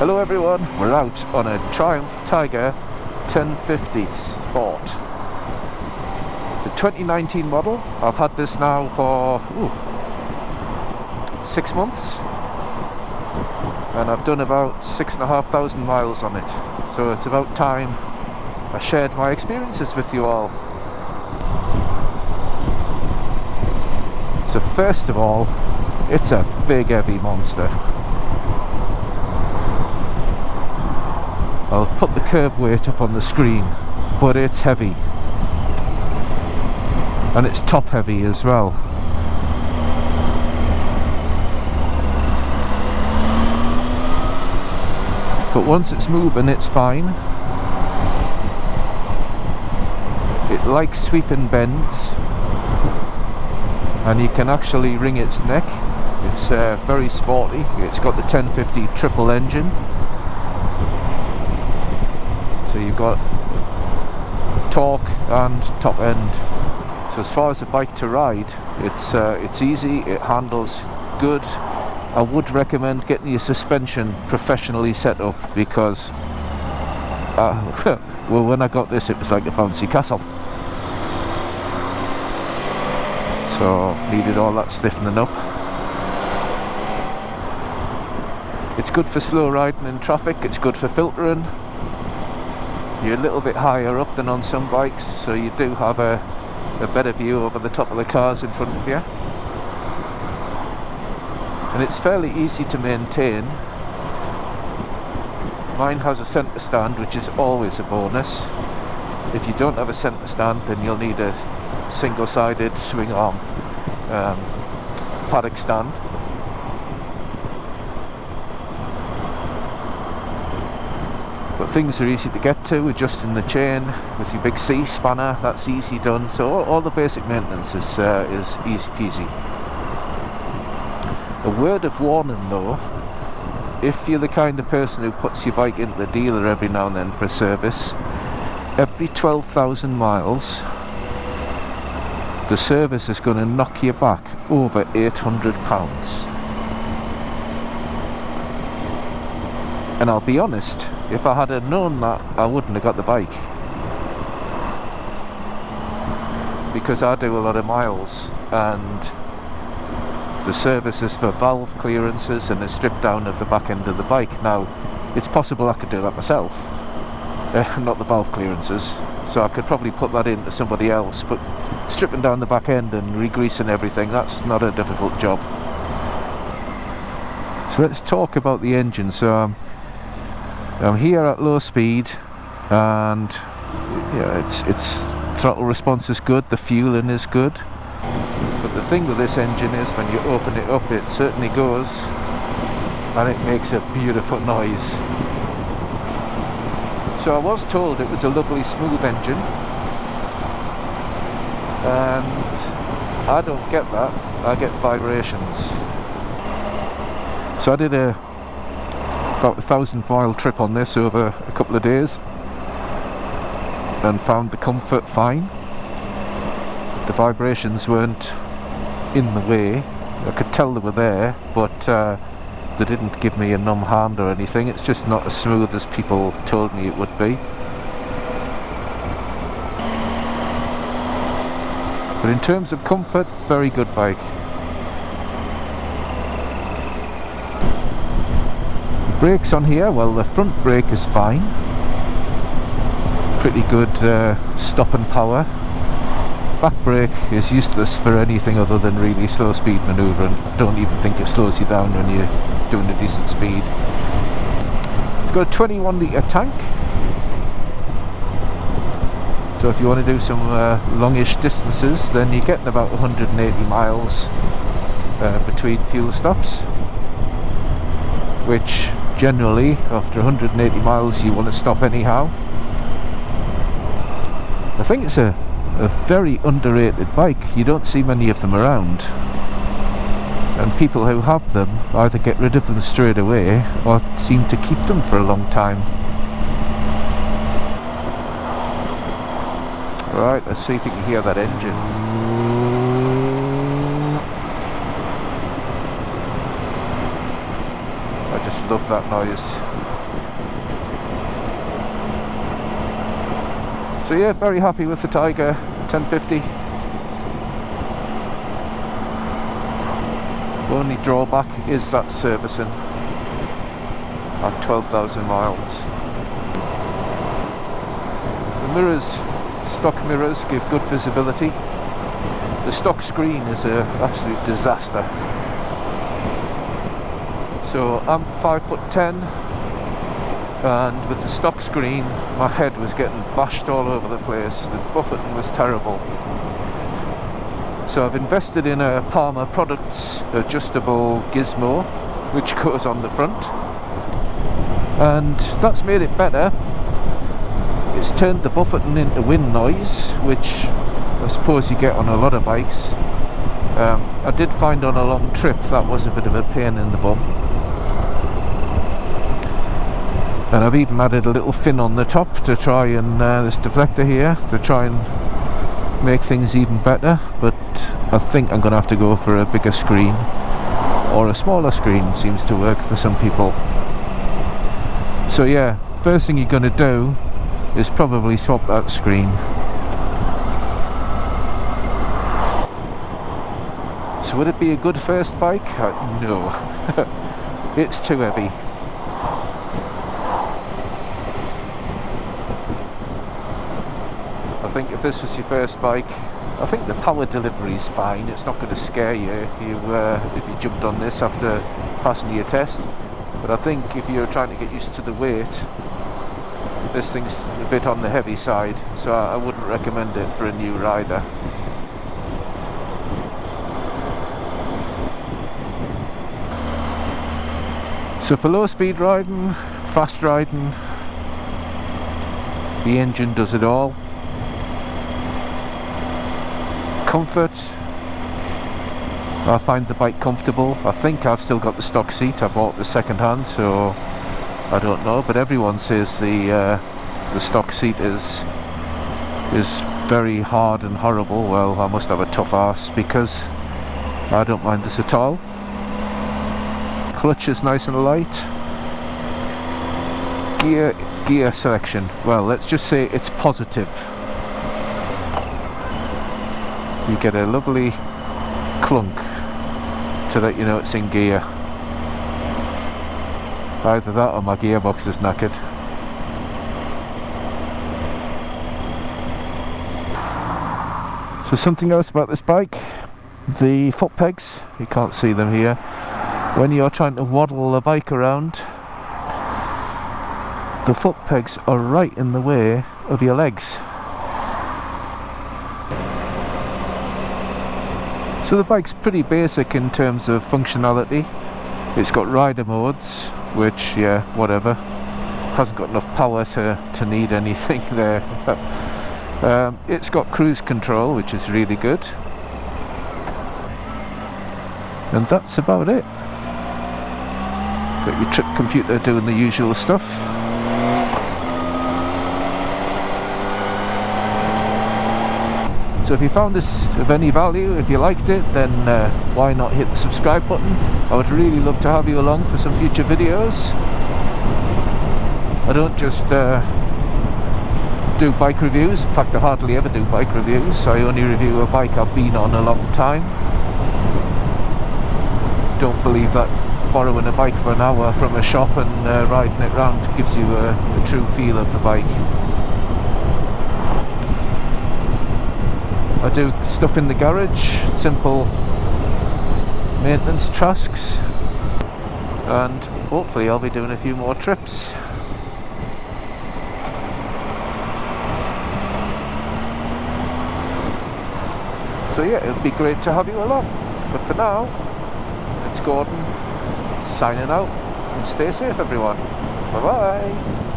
Hello everyone, we're out on a Triumph Tiger 1050 Sport. The 2019 model. I've had this now for 6 months and I've done about 6,500 miles on it. So it's about time I shared my experiences with you all. So first of all, it's a big heavy monster. I'll put the curb weight up on the screen, but it's heavy. And it's top heavy as well. But once it's moving, it's fine. It likes sweeping bends. And you can actually wring its neck. It's very sporty. It's got the 1050 triple engine. So you've got torque and top end. So as far as a bike to ride, it's easy, it handles good. I would recommend getting your suspension professionally set up because well, when I got this it was like a bouncy castle. So needed all that stiffening up. It's good for slow riding in traffic, it's good for filtering. You're a little bit higher up than on some bikes, so you do have a better view over the top of the cars in front of you. And it's fairly easy to maintain. Mine has a centre stand, which is always a bonus. If you don't have a centre stand, then you'll need a single-sided swing arm paddock stand. But things are easy to get to, adjusting the chain with your big C spanner, that's easy done. So all the basic maintenance is easy peasy. A word of warning though, if you're the kind of person who puts your bike into the dealer every now and then for a service, every 12,000 miles the service is going to knock you back over £800. And I'll be honest, if I had known that, I wouldn't have got the bike. Because I do a lot of miles and the service is for valve clearances and a strip down of the back end of the bike. Now, it's possible I could do that myself, not the valve clearances, so I could probably put that into somebody else, but stripping down the back end and re-greasing everything, that's not a difficult job. So let's talk about the engine. So I'm here at low speed and yeah, its throttle response is good, the fueling is good. But the thing with this engine is when you open it up, it certainly goes and it makes a beautiful noise. So I was told it was a lovely smooth engine and I don't get that, I get vibrations. So I did about 1,000-mile trip on this over a couple of days and found the comfort fine. The vibrations weren't in the way. I could tell they were there, but they didn't give me a numb hand or anything. It's just not as smooth as people told me it would be. But in terms of comfort, very good bike. Brakes on here, well, the front brake is fine. Pretty good stopping power. Back brake is useless for anything other than really slow speed manoeuvring. I don't even think it slows you down when you're doing a decent speed. It's got a 21 litre tank. So if you want to do some longish distances, then you're getting about 180 miles between fuel stops. Which generally, after 180 miles, you want to stop anyhow. I think it's a very underrated bike. You don't see many of them around. And people who have them either get rid of them straight away or seem to keep them for a long time. Right, let's see if you can hear that engine. I I just love that noise. So yeah, very happy with the Tiger 1050. The only drawback is that servicing at 12,000 miles. The mirrors, stock mirrors, give good visibility. The stock screen is an absolute disaster. So I'm 5'10", and with the stock screen my head was getting bashed all over the place. The buffeting was terrible. So I've invested in a Palmer Products adjustable gizmo which goes on the front, and that's made it better. It's turned the buffeting into wind noise, which I suppose you get on a lot of bikes. I did find on a long trip that was a bit of a pain in the bum. And I've even added a little fin on the top to try and, this deflector here, to try and make things even better, but I think I'm going to have to go for a bigger screen, or a smaller screen seems to work for some people. So yeah, first thing you're going to do is probably swap that screen. So would it be a good first bike? No. It's too heavy. I think if this was your first bike, I think the power delivery is fine. It's not going to scare you if you jumped on this after passing your test. But I think if you're trying to get used to the weight, this thing's a bit on the heavy side, so I wouldn't recommend it for a new rider. So for low speed riding, fast riding, the engine does it all. Comfort, I find the bike comfortable. I think I've still got the stock seat. I bought the second hand, so I don't know, but everyone says the stock seat is very hard and horrible. Well, I must have a tough arse, because I don't mind this at all. Clutch is nice and light. Gear selection, well, let's just say it's positive. You get a lovely clunk to let you know it's in gear. Either that or my gearbox is knackered. So something else about this bike, the foot pegs, you can't see them here. When you're trying to waddle the bike around, the foot pegs are right in the way of your legs. So the bike's pretty basic in terms of functionality. It's got rider modes, which, yeah, whatever. Hasn't got enough power to need anything there. It's got cruise control, which is really good. And that's about it. Got your trip computer doing the usual stuff. So if you found this of any value, if you liked it, then why not hit the subscribe button. I would really love to have you along for some future videos. I don't just do bike reviews. In fact, I hardly ever do bike reviews. I only review a bike I've been on a long time. Don't believe that borrowing a bike for an hour from a shop and riding it round gives you a true feel of the bike. I do stuff in the garage, simple maintenance tasks, and hopefully I'll be doing a few more trips. So yeah, it would be great to have you along. But for now, it's Gordon signing out, and stay safe everyone. Bye bye.